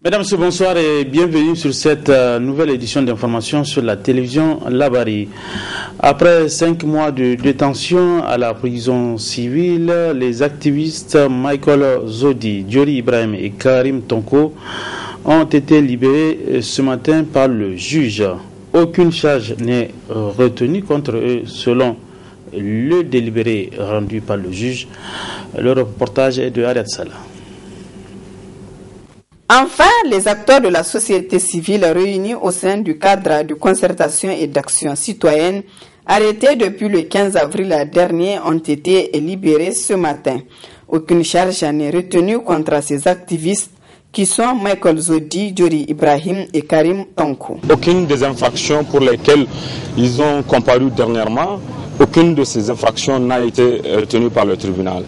Mesdames, bonsoir et bienvenue sur cette nouvelle édition d'information sur la télévision Labari. Après 5 mois de détention à la prison civile, les activistes Michael Zodi, Diori Ibrahim et Karim Tonko ont été libérés ce matin par le juge. Aucune charge n'est retenue contre eux selon le délibéré rendu par le juge. Le reportage est de Ariad Salah. Enfin, les acteurs de la société civile réunis au sein du cadre de concertation et d'action citoyenne arrêtés depuis le 15 avril dernier ont été libérés ce matin. Aucune charge n'est retenue contre ces activistes qui sont Michael Zodi, Diori Ibrahim et Karim Tonko. Aucune des infractions pour lesquelles ils ont comparu dernièrement, aucune de ces infractions n'a été retenue par le tribunal.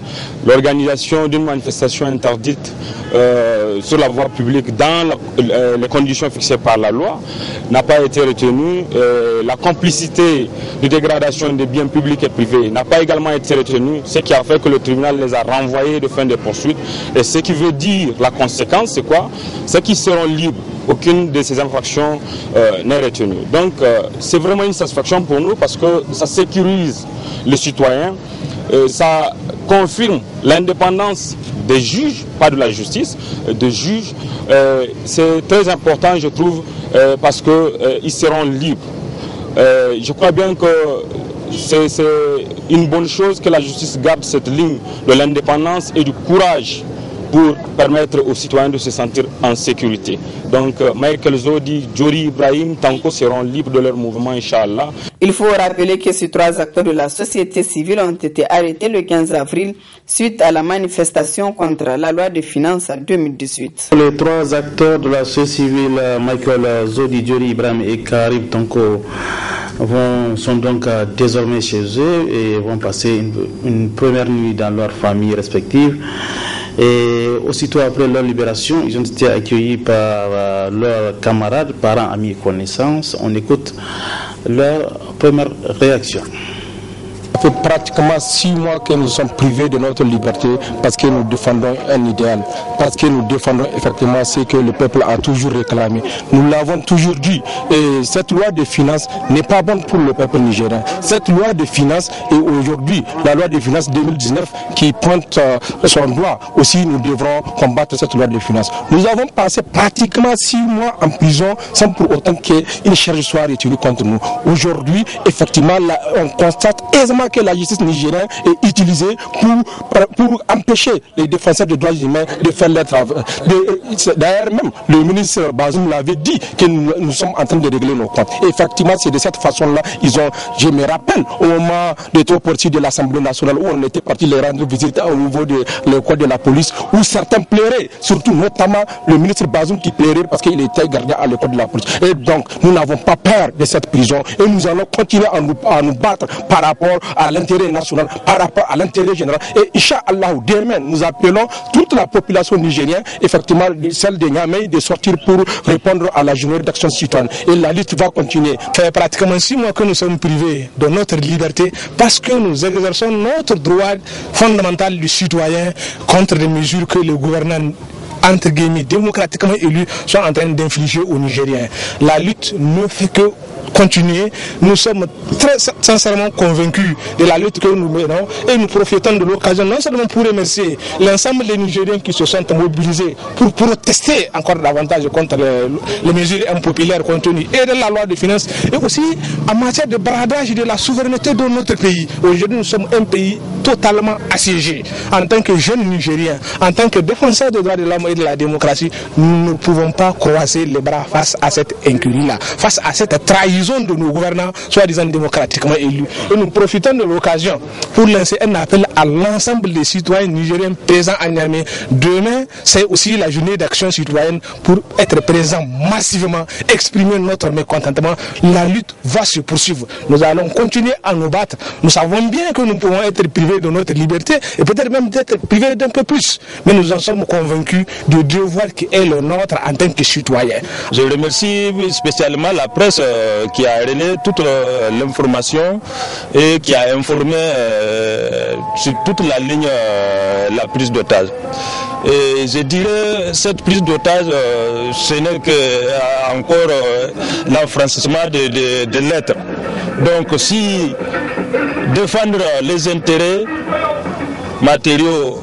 L'organisation d'une manifestation interdite sur la voie publique dans les conditions fixées par la loi n'a pas été retenue. La complicité de dégradation des biens publics et privés n'a pas également été retenue, ce qui a fait que le tribunal les a renvoyés de fin des poursuites. Et ce qui veut dire, la conséquence, c'est quoi? C'est qu'ils seront libres. Aucune de ces infractions n'est retenue. Donc c'est vraiment une satisfaction pour nous parce que ça sécurise les citoyens, ça confirme l'indépendance des juges, pas de la justice, des juges. C'est très important, je trouve, parce qu'ils seront libres. Je crois bien que c'est une bonne chose que la justice garde cette ligne de l'indépendance et du courage pour permettre aux citoyens de se sentir en sécurité. Donc Michael Zodi, Diori Ibrahim, Tonko seront libres de leur mouvement, Inch'Allah. Il faut rappeler que ces 3 acteurs de la société civile ont été arrêtés le 15 avril suite à la manifestation contre la loi de finances 2018. Les 3 acteurs de la société civile, Michael Zodi, Diori Ibrahim et Karim Tonko, sont donc désormais chez eux et vont passer une première nuit dans leurs familles respectives. Et aussitôt après leur libération, ils ont été accueillis par leurs camarades, parents, amis et connaissances. On écoute leur première réaction. Ça fait pratiquement 6 mois que nous sommes privés de notre liberté parce que nous défendons un idéal, parce que nous défendons effectivement ce que le peuple a toujours réclamé. Nous l'avons toujours dit. Et cette loi de finances n'est pas bonne pour le peuple nigérien. Cette loi de finances est aujourd'hui la loi de finances 2019 qui pointe son doigt. Aussi, nous devrons combattre cette loi de finances. Nous avons passé pratiquement 6 mois en prison sans pour autant qu'une charge soit retenue contre nous. Aujourd'hui, effectivement, on constate aisément que la justice nigérienne est utilisée pour empêcher les défenseurs des droits humains de faire leur travail. D'ailleurs même, le ministre Bazoum l'avait dit que nous sommes en train de régler nos comptes. Et effectivement, c'est de cette façon-là, je me rappelle, au moment des trop partis de l'Assemblée nationale, où on était parti les rendre visite au niveau de l'école de la police, où certains pleuraient, surtout notamment le ministre Bazoum qui pleurait parce qu'il était gardé à l'école de la police. Et donc, nous n'avons pas peur de cette prison et nous allons continuer à nous battre par rapport à l'intérêt national, par rapport à l'intérêt général. Et Inch'Allah, demain, nous appelons toute la population nigérienne, effectivement, celle de Niamey, de sortir pour répondre à la journée d'action citoyenne. Et la lutte va continuer. Ça fait pratiquement 6 mois que nous sommes privés de notre liberté parce que nous exerçons notre droit fondamental du citoyen contre les mesures que le gouvernement entre guillemets démocratiquement élus sont en train d'infliger aux Nigériens. La lutte ne fait que continuer. Nous sommes très sincèrement convaincus de la lutte que nous menons et nous profitons de l'occasion non seulement pour remercier l'ensemble des Nigériens qui se sont mobilisés pour protester encore davantage contre les mesures impopulaires contenues et de la loi de finances et aussi en matière de bradage de la souveraineté de notre pays. Aujourd'hui, nous sommes un pays totalement assiégé. En tant que jeunes Nigériens, en tant que défenseurs des droits de l'homme et de la démocratie, nous ne pouvons pas croiser les bras face à cette incurie-là, face à cette trahison de nos gouvernants, soi-disant démocratiquement élus. Et nous profitons de l'occasion pour lancer un appel à l'ensemble des citoyens nigériens présents à Niamey. Demain, c'est aussi la journée d'action citoyenne pour être présents massivement, exprimer notre mécontentement. La lutte va se poursuivre. Nous allons continuer à nous battre. Nous savons bien que nous pouvons être privés privés de notre liberté et peut-être même d'être privés d'un peu plus. Mais nous en sommes convaincus du devoir qui est le nôtre en tant que citoyens. Je remercie spécialement la presse qui a relayé toute l'information et qui a informé sur toute la ligne la prise d'otage. Et je dirais cette prise d'otage, ce n'est que encore l'enfrancissement de l'être. Donc si défendre les intérêts matériaux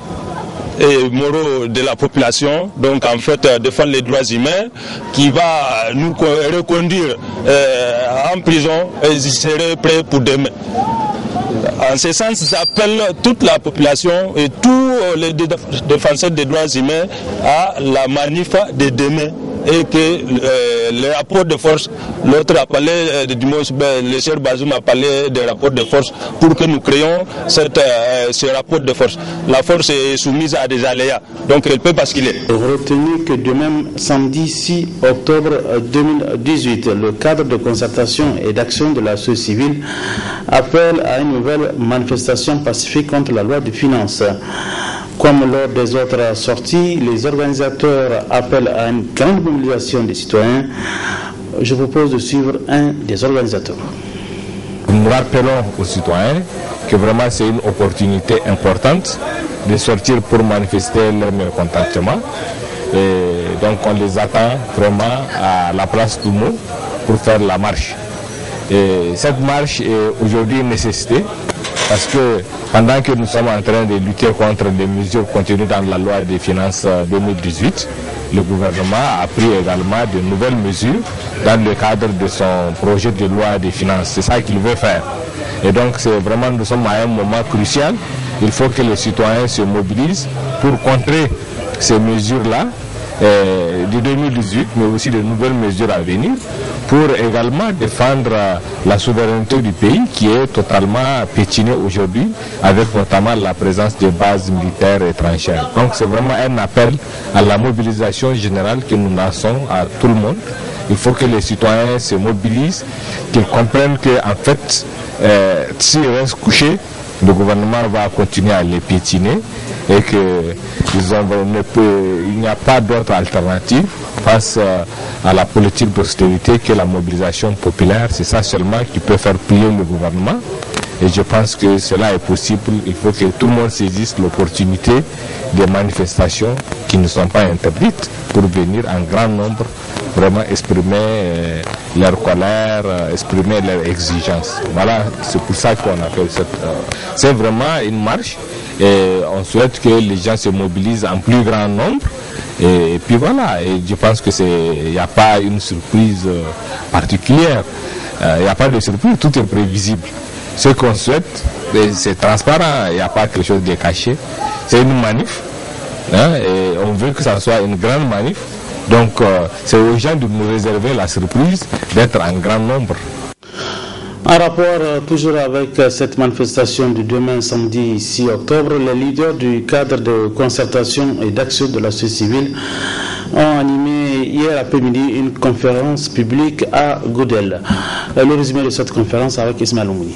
et moraux de la population, donc en fait défendre les droits humains, qui va nous reconduire en prison, et ils seraient prêts pour demain. En ce sens, j'appelle toute la population et tous les défenseurs des droits humains à la manif de demain et que le rapport de force, l'autre a parlé, le cher Bazoum a parlé de rapport de force pour que nous créions ce rapport de force. La force est soumise à des aléas, donc elle peut basculer. Retenez que demain, samedi 6 octobre 2018, le cadre de concertation et d'action de la société civile appelle à une nouvelle manifestation pacifique contre la loi de finances. Comme lors des autres sorties, les organisateurs appellent à une grande mobilisation des citoyens. Je propose de suivre un des organisateurs. Nous rappelons aux citoyens que vraiment c'est une opportunité importante de sortir pour manifester leur mécontentement. Et donc on les attend vraiment à la place du mot pour faire la marche. Et cette marche est aujourd'hui une nécessité parce que pendant que nous sommes en train de lutter contre les mesures contenues dans la loi des finances 2018, le gouvernement a pris également de nouvelles mesures dans le cadre de son projet de loi des finances. C'est ça qu'il veut faire. Et donc c'est vraiment, nous sommes à un moment crucial. Il faut que les citoyens se mobilisent pour contrer ces mesures-là de 2018, mais aussi de nouvelles mesures à venir, pour également défendre la souveraineté du pays qui est totalement pétinée aujourd'hui, avec notamment la présence de bases militaires étrangères. Donc c'est vraiment un appel à la mobilisation générale que nous lançons à tout le monde. Il faut que les citoyens se mobilisent, qu'ils comprennent qu'en fait, s'ils restent couchés, le gouvernement va continuer à les piétiner et qu'il n'y a pas d'autre alternative face à la politique d'austérité que la mobilisation populaire. C'est ça seulement qui peut faire plier le gouvernement. Et je pense que cela est possible. Il faut que tout le monde saisisse l'opportunité des manifestations qui ne sont pas interdites pour venir en grand nombre vraiment exprimer leur colère, exprimer leurs exigences. Voilà, c'est pour ça qu'on a fait cette... c'est vraiment une marche et on souhaite que les gens se mobilisent en plus grand nombre. Et puis voilà, et je pense que il n'y a pas une surprise particulière. Il n'y a pas de surprise, tout est prévisible. Ce qu'on souhaite, c'est transparent, il n'y a pas quelque chose de caché. C'est une manif, hein, et on veut que ça soit une grande manif. Donc c'est aux gens de nous réserver la surprise d'être en grand nombre. En rapport toujours avec cette manifestation de demain samedi 6 octobre, les leaders du cadre de concertation et d'action de la société civile ont animé hier après-midi une conférence publique à Goudel. Le résumé de cette conférence avec Ismaël Oumouni.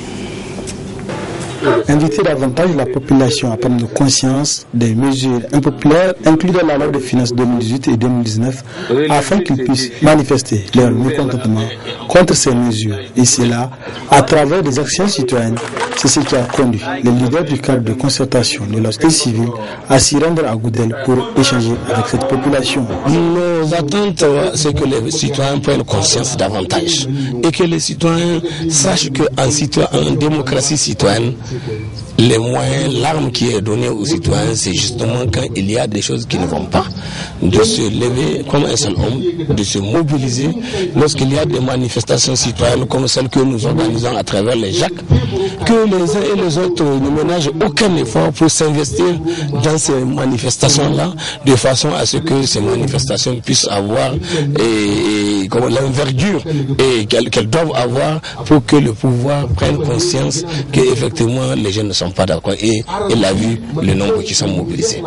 Inviter davantage la population à prendre conscience des mesures impopulaires incluses dans la loi de finances 2018 et 2019 afin qu'ils puissent manifester leur mécontentement contre ces mesures. Et cela à travers des actions citoyennes. C'est ce qui a conduit les leaders du cadre de concertation de la société civile à s'y rendre à Goudel pour échanger avec cette population. Nos attentes, c'est que les citoyens prennent conscience davantage et que les citoyens sachent qu'en démocratie citoyenne, les moyens, l'arme qui est donnée aux citoyens, c'est justement quand il y a des choses qui ne vont pas, de se lever comme un seul homme, de se mobiliser lorsqu'il y a des manifestations citoyennes comme celles que nous organisons à travers les JAC, que les uns et les autres ne ménagent aucun effort pour s'investir dans ces manifestations-là, de façon à ce que ces manifestations puissent avoir l'envergure qu'elles doivent avoir pour que le pouvoir prenne conscience qu'effectivement les jeunes ne sont sont pas d'accord et il a vu le nombre qui sont mobilisés.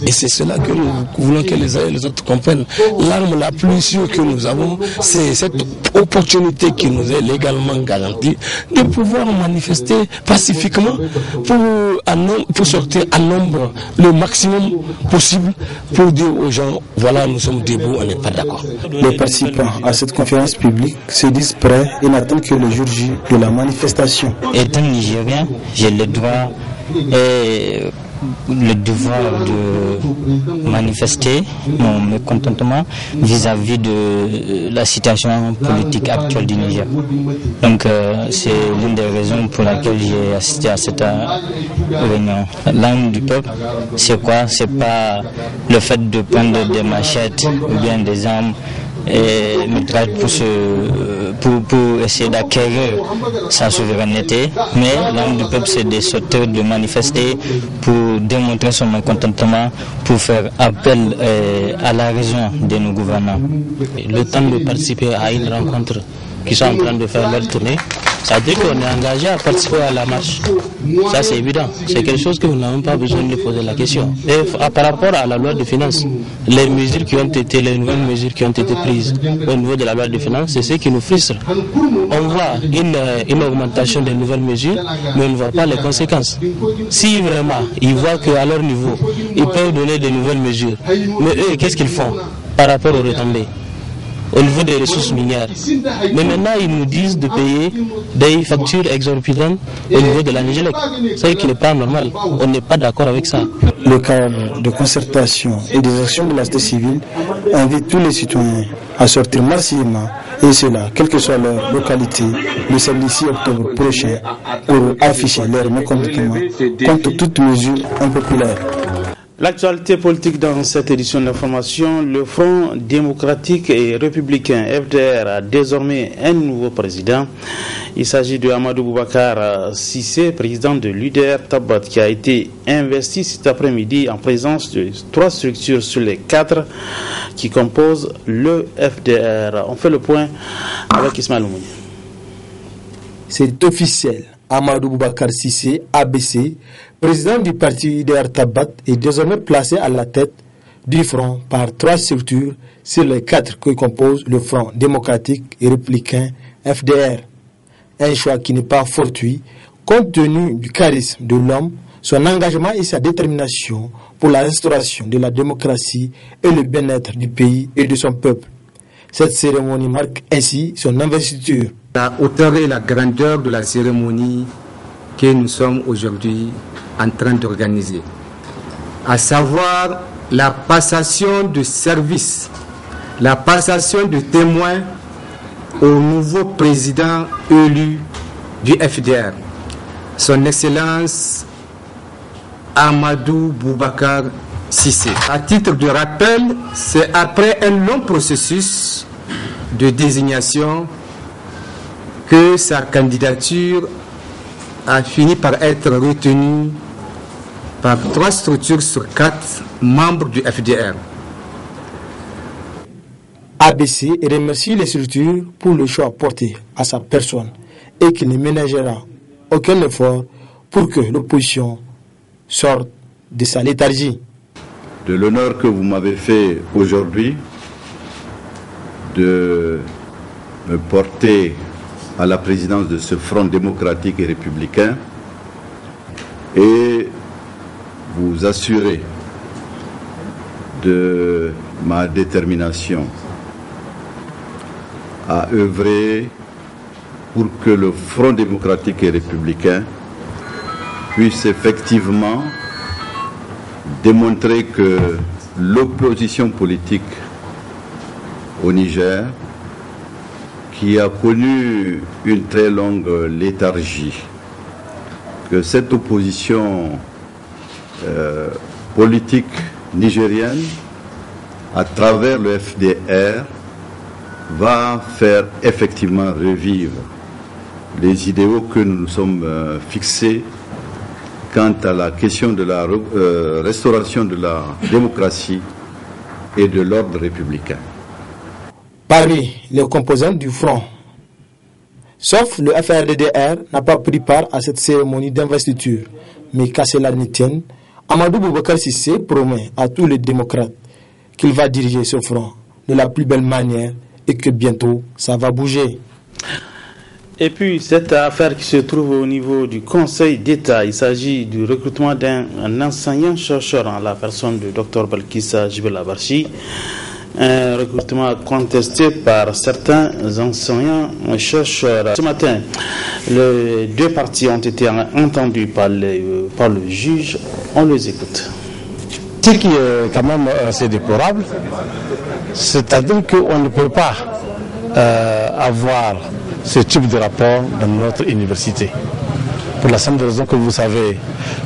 Et c'est cela que nous voulons que les uns et les autres comprennent. L'arme la plus sûre que nous avons, c'est cette opportunité qui nous est légalement garantie de pouvoir manifester pacifiquement pour sortir en nombre le maximum possible pour dire aux gens, voilà, nous sommes debout, on n'est pas d'accord. Les participants à cette conférence publique se disent prêts et n'attendent que le jour J de la manifestation. Étant Nigérien, j'ai le droit et le devoir de manifester mon mécontentement vis-à-vis de la situation politique actuelle du Niger. Donc c'est l'une des raisons pour laquelle j'ai assisté à cette réunion. L'arme du peuple, c'est quoi? C'est pas le fait de prendre des machettes ou bien des armes et pour essayer d'acquérir sa souveraineté, mais l'arme du peuple, c'est de sortir, de manifester pour démontrer son mécontentement, pour faire appel à la raison de nos gouvernants. Le temps de participer à une rencontre qui sont en train de faire leur tournée, ça veut dire qu'on est engagé à participer à la marche. Ça, c'est évident. C'est quelque chose que vous n'avez pas besoin de poser la question. Et par rapport à la loi de finances, les mesures qui ont été, les nouvelles mesures qui ont été prises au niveau de la loi de finances, c'est ce qui nous frustre. On voit une augmentation des nouvelles mesures, mais on ne voit pas les conséquences. Si vraiment ils voient qu'à leur niveau, ils peuvent donner de nouvelles mesures, mais eux, qu'est-ce qu'ils font par rapport aux retombées au niveau des ressources minières? Mais maintenant, ils nous disent de payer des factures exorbitantes au niveau de la Nigélec. C'est ce qui n'est pas normal. On n'est pas d'accord avec ça. Le cadre de concertation et des actions de la société civile invite tous les citoyens à sortir massivement, et cela, quelle que soit leur localité, le samedi 6 octobre prochain, pour afficher leur mécontentement contre toute mesure impopulaire. L'actualité politique dans cette édition d'information, le Front démocratique et républicain FDR a désormais un nouveau président. Il s'agit de Amadou Boubacar Cissé, président de l'UDR Tabat, qui a été investi cet après-midi en présence de 3 structures sur les 4 qui composent le FDR. On fait le point avec Ismaël Mouni. C'est officiel. Amadou Boubacar Cissé, ABC, président du parti UDR Tabat, est désormais placé à la tête du front par 3 structures sur les 4 qui composent le Front démocratique et républicain FDR. Un choix qui n'est pas fortuit, compte tenu du charisme de l'homme, son engagement et sa détermination pour la restauration de la démocratie et le bien-être du pays et de son peuple. Cette cérémonie marque ainsi son investiture. La hauteur et la grandeur de la cérémonie que nous sommes aujourd'hui en train d'organiser, à savoir la passation de service, la passation de témoins au nouveau président élu du FDR, son Excellence Amadou Boubacar Cissé. À titre de rappel, c'est après un long processus de désignation que sa candidature a fini par être retenue par 3 structures sur 4 membres du FDR. ABC remercie les structures pour le choix porté à sa personne et qu'il ne ménagera aucun effort pour que l'opposition sorte de sa léthargie. De l'honneur que vous m'avez fait aujourd'hui de me porter à la présidence de ce Front démocratique et républicain et vous assurer de ma détermination à œuvrer pour que le Front démocratique et républicain puisse effectivement démontrer que l'opposition politique au Niger, qui a connu une très longue léthargie, que cette opposition politique nigérienne, à travers le FDR, va faire effectivement revivre les idéaux que nous nous sommes fixés quant à la question de la restauration de la démocratie et de l'ordre républicain. Parmi les composants du front Sauf le FRDDR n'a pas pris part à cette cérémonie d'investiture. Mais qu'à cela ne tienne, Amadou Boubacar Sissé promet à tous les démocrates qu'il va diriger ce front de la plus belle manière et que bientôt ça va bouger. Et puis cette affaire qui se trouve au niveau du Conseil d'État, il s'agit du recrutement d'un enseignant-chercheur en la personne de Dr Balkissa Djibril-Abarchi. Un recrutement contesté par certains enseignants-chercheurs. Ce matin, les deux parties ont été entendues par le juge. On les écoute. Ce qui est quand même assez déplorable, c'est-à-dire qu'on ne peut pas avoir ce type de rapport dans notre université. Pour la simple raison que vous savez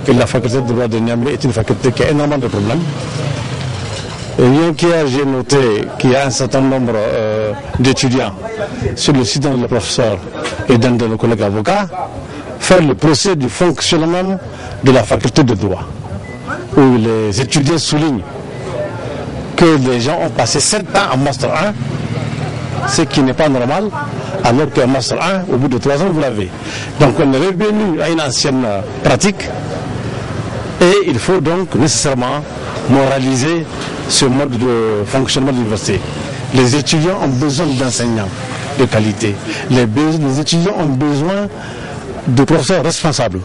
que la faculté de droit de Niamey est une faculté qui a énormément de problèmes. Et rien qu'hier, j'ai noté qu'il y a un certain nombre d'étudiants sur le site de professeurs et d'un de nos collègues avocats faire le procès du fonctionnement de la faculté de droit, où les étudiants soulignent que les gens ont passé 7 ans en Master 1, ce qui n'est pas normal, alors qu'un Master 1, au bout de 3 ans, vous l'avez. Donc on est revenu à une ancienne pratique et il faut donc nécessairement moraliser ce mode de fonctionnement de l'université. Les étudiants ont besoin d'enseignants de qualité. Les étudiants ont besoin de professeurs responsables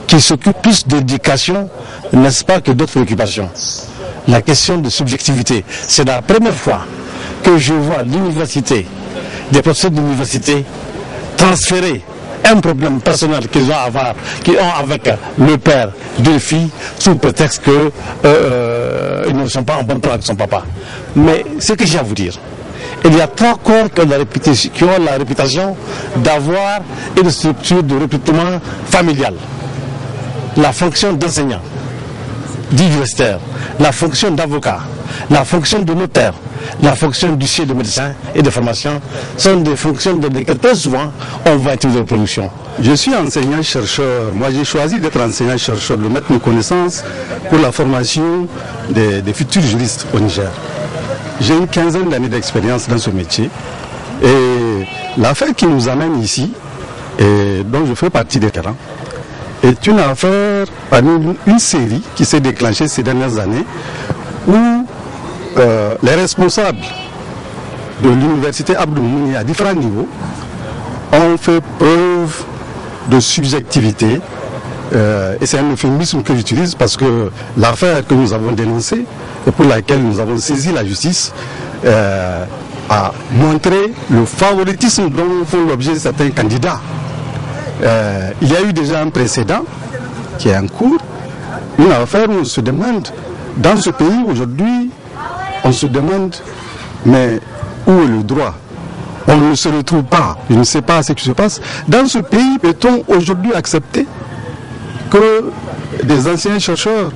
qui s'occupent plus d'éducation, n'est-ce pas, que d'autres préoccupations. La question de subjectivité, c'est la première fois que je vois l'université, des professeurs d'université transférer un problème personnel qu'ils ont avec le père d'une fille sous prétexte qu'ils ne sont pas en bon temps avec son papa. Mais ce que j'ai à vous dire, il y a 3 corps qui ont la réputation d'avoir une structure de recrutement familial. La fonction d'enseignant, d'universitaire, la fonction d'avocat, la fonction de notaire, la fonction d'huissier de médecin et de formation sont des fonctions dans lesquelles très souvent on va utiliser la production. Je suis enseignant-chercheur. Moi, j'ai choisi d'être enseignant-chercheur, de mettre mes connaissances pour la formation des futurs juristes au Niger. J'ai une 15aine d'années d'expérience dans ce métier. Et l'affaire qui nous amène ici, et dont je fais partie des terrains, est une affaire parmi une série qui s'est déclenchée ces dernières années où les responsables de l'université Abdou Mouni à différents niveaux ont fait preuve de subjectivité. Et c'est un euphémisme que j'utilise parce que l'affaire que nous avons dénoncée et pour laquelle nous avons saisi la justice a montré le favoritisme dont font l'objet certains candidats. Il y a eu déjà un précédent qui est en cours, une affaire où on se demande, dans ce pays aujourd'hui, on se demande, mais où est le droit? On ne se retrouve pas, je ne sais pas ce qui se passe. Dans ce pays, peut-on aujourd'hui accepter que des anciens chercheurs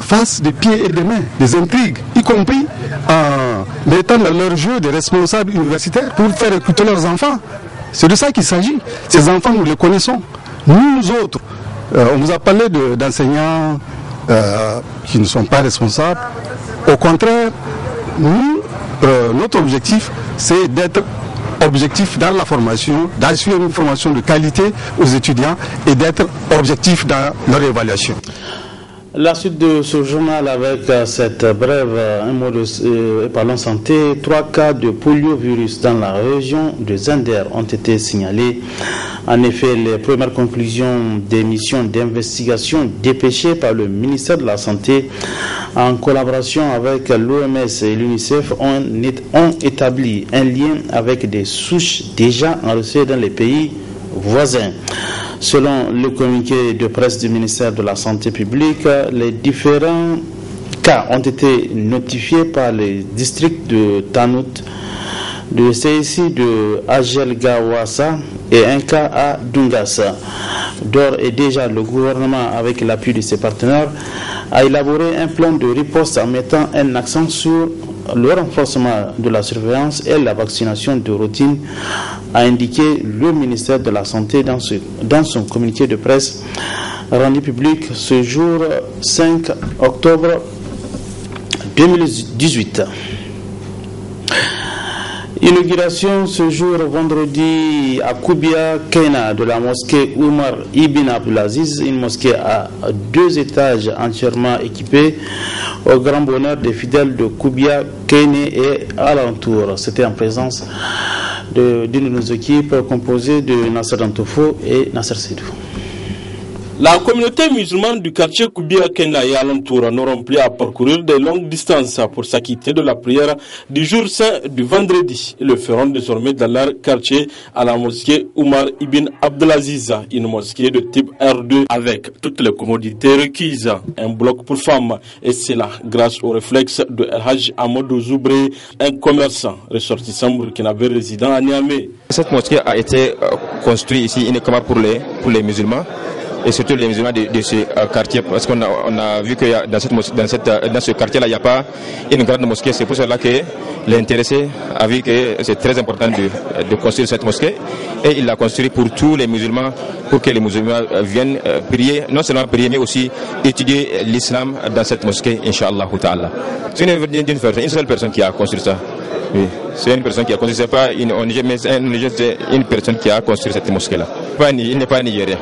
fassent des pieds et des mains, des intrigues, y compris en mettant dans leur jeu des responsables universitaires pour faire écouter leurs enfants? C'est de ça qu'il s'agit. Ces enfants, nous les connaissons. Nous autres, on vous a parlé d'enseignants qui ne sont pas responsables. Au contraire, nous, notre objectif, c'est d'être objectif dans la formation, d'assurer une formation de qualité aux étudiants et d'être objectif dans leur évaluation. La suite de ce journal avec cette brève, un mot de parlons santé. 3 cas de poliovirus dans la région de Zender ont été signalés. En effet, les premières conclusions des missions d'investigation dépêchées par le ministère de la Santé en collaboration avec l'OMS et l'UNICEF ont établi un lien avec des souches déjà enregistrées dans les pays voisins. Selon le communiqué de presse du ministère de la Santé publique, les différents cas ont été notifiés par les districts de Tanout, de CIC de Agelgawassa et un cas à Dungassa. D'ores et déjà, le gouvernement, avec l'appui de ses partenaires, a élaboré un plan de riposte en mettant un accent sur le renforcement de la surveillance et la vaccination de routine, a indiqué le ministère de la Santé dans son communiqué de presse rendu public ce jour 5 octobre 2018. Inauguration ce jour vendredi à Koubia Keina de la mosquée Oumar Ibn Abdelaziz, une mosquée à 2 étages entièrement équipée au grand bonheur des fidèles de Koubia Keina et alentour. C'était en présence d'une de nos équipes composée de Nasser Dantofo et Nasser Sidou. La communauté musulmane du quartier Koubia Keina et alentour n'auront plus à parcourir de longues distances pour s'acquitter de la prière du jour saint du vendredi. Ils le feront désormais dans leur quartier à la mosquée Oumar Ibn Abdelaziz, une mosquée de type R2 avec toutes les commodités requises, un bloc pour femmes, et cela grâce au réflexe de El Hajj Amadou Zoubré, un commerçant ressortissant burkinabé résident à Niamey. Cette mosquée a été construite ici uniquement pour les musulmans. Et surtout les musulmans de ce quartier, parce qu'on a vu que dans ce quartier-là, il n'y a pas une grande mosquée. C'est pour cela que l'intéressé a vu que c'est très important de construire cette mosquée. Et il l'a construit pour tous les musulmans, pour que les musulmans viennent prier, non seulement prier, mais aussi étudier l'islam dans cette mosquée, Inch'Allah ta'ala. C'est une seule personne qui a construit ça. Oui, c'est une personne qui a construit, c'est pas une ONG, mais c'est une personne qui a construit cette mosquée-là. Il n'est pas nigérien.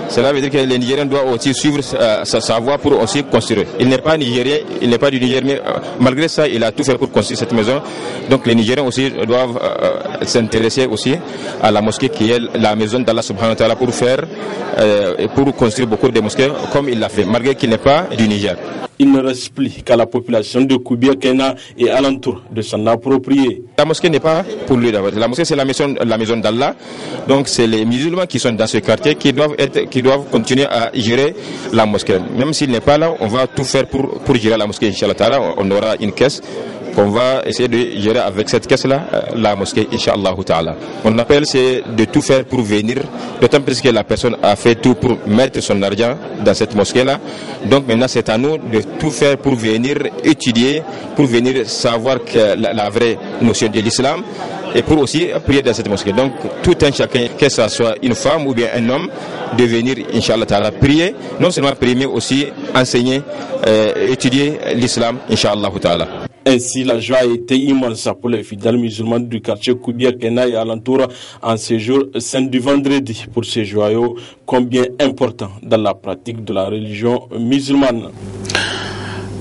Cela veut dire que les Nigériens doivent aussi suivre sa voie pour aussi construire. Il n'est pas nigérien, il n'est pas du Niger, mais malgré ça, il a tout fait pour construire cette maison. Donc les Nigériens aussi doivent s'intéresser aussi à la mosquée qui est la maison d'Allah subhanahu wa ta'ala pour construire beaucoup de mosquées comme il l'a fait, malgré qu'il n'est pas du Niger. Il ne reste plus qu'à la population de Koubia Keina et alentour de s'en approprier. La mosquée n'est pas pour lui d'abord. La mosquée c'est la maison d'Allah. Donc c'est les musulmans qui sont dans ce quartier qui doivent continuer à gérer la mosquée. Même s'il n'est pas là, on va tout faire pour gérer la mosquée. Inch'Allah ta'ala, on aura une caisse qu'on va essayer de gérer avec cette caisse-là, la mosquée, Inch'Allah ta'ala. On appelle, c'est de tout faire pour venir, d'autant plus que la personne a fait tout pour mettre son argent dans cette mosquée-là. Donc maintenant, c'est à nous de tout faire pour venir étudier, pour venir savoir que la vraie notion de l'islam et pour aussi prier dans cette mosquée. Donc tout un chacun, que ce soit une femme ou bien un homme, de venir, Inch'Allah ta'ala, prier, non seulement prier, mais aussi enseigner, étudier l'islam, Inch'Allah ta'ala. Ainsi, la joie a été immense pour les fidèles musulmans du quartier Koubia Keina et alentour en ce jour saint du vendredi pour ces joyaux combien importants dans la pratique de la religion musulmane.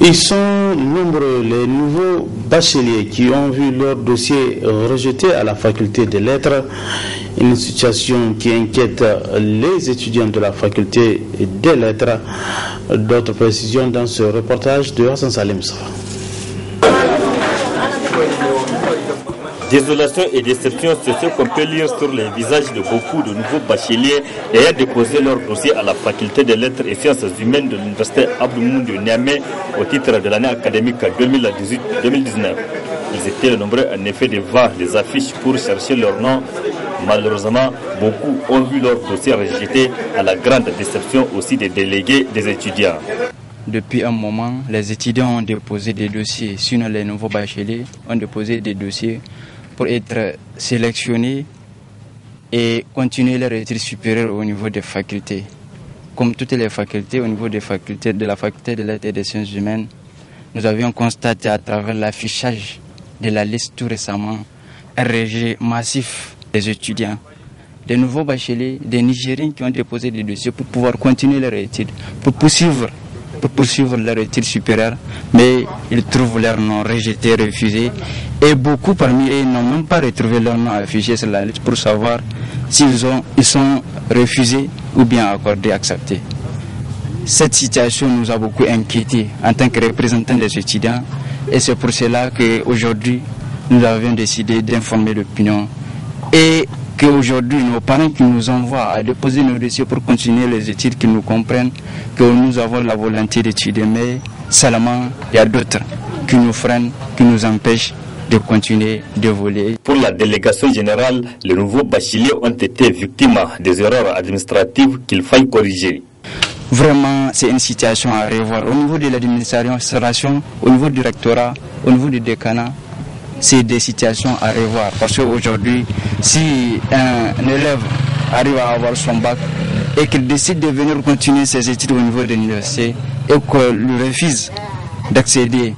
Ils sont nombreux les nouveaux bacheliers qui ont vu leur dossier rejeté à la faculté des lettres, une situation qui inquiète les étudiants de la faculté des lettres. D'autres précisions dans ce reportage de Hassan Salim Safa. Désolation et déception, c'est ce qu'on peut lire sur les visages de beaucoup de nouveaux bacheliers ayant déposé leur dossier à la faculté des lettres et sciences humaines de l'université Abdou Moumouni de Niamey au titre de l'année académique 2018-2019. Ils étaient nombreux en effet de voir des affiches pour chercher leur nom. Malheureusement, beaucoup ont vu leur dossier rejeté à la grande déception aussi des délégués des étudiants. Depuis un moment, les étudiants ont déposé des dossiers, sinon les nouveaux bacheliers ont déposé des dossiers pour être sélectionnés et continuer leur études supérieures au niveau des facultés. Comme toutes les facultés, au niveau des facultés, de la faculté de lettres et des sciences humaines, nous avions constaté à travers l'affichage de la liste tout récemment un rejet massif des étudiants. Des nouveaux bacheliers, des Nigériens qui ont déposé des dossiers pour pouvoir continuer leur études, pour poursuivre leur études supérieures, mais ils trouvent leur nom rejeté, refusé. Et beaucoup parmi eux n'ont même pas retrouvé leur nom affiché sur la liste pour savoir s'ils sont refusés ou bien accordés, acceptés. Cette situation nous a beaucoup inquiétés en tant que représentants des étudiants et c'est pour cela qu'aujourd'hui nous avions décidé d'informer l'opinion et qu'aujourd'hui nos parents qui nous envoient à déposer nos dossiers pour continuer les études, qu'ils nous comprennent que nous avons la volonté d'étudier, mais seulement il y a d'autres qui nous freinent, qui nous empêchent de continuer d'évoluer. Pour la délégation générale, les nouveaux bacheliers ont été victimes des erreurs administratives qu'il faille corriger. Vraiment, c'est une situation à revoir. Au niveau de l'administration, au niveau du rectorat, au niveau du décanat, c'est des situations à revoir. Parce qu'aujourd'hui, si un élève arrive à avoir son bac et qu'il décide de venir continuer ses études au niveau de l'université et qu'on lui refuse d'accéder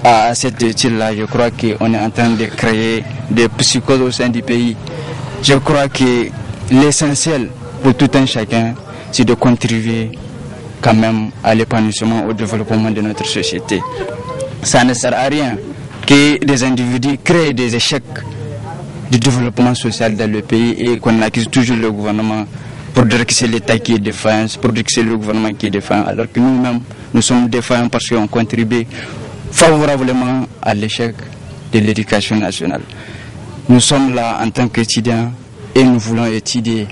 à cette étude-là, je crois qu'on est en train de créer des psychoses au sein du pays. Je crois que l'essentiel pour tout un chacun, c'est de contribuer quand même à l'épanouissement, au développement de notre société. Ça ne sert à rien que des individus créent des échecs du développement social dans le pays et qu'on accuse toujours le gouvernement pour dire que c'est l'État qui est défaillant, pour dire que c'est le gouvernement qui est défaillant, alors que nous-mêmes, nous sommes défaillants parce qu'on contribue favorablement à l'échec de l'éducation nationale. Nous sommes là en tant qu'étudiants et nous voulons étudier.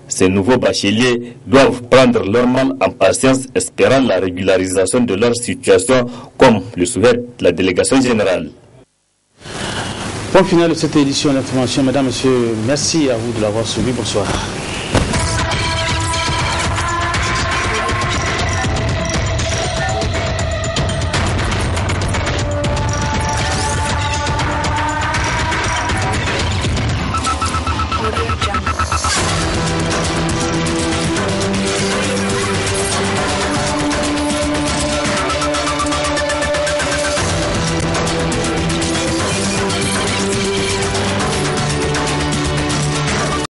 Ces nouveaux bacheliers doivent prendre leur mal en patience, espérant la régularisation de leur situation, comme le souhaite la délégation générale. Point final de cette édition d'information. Mesdames, Messieurs, merci à vous de l'avoir suivi. Bonsoir.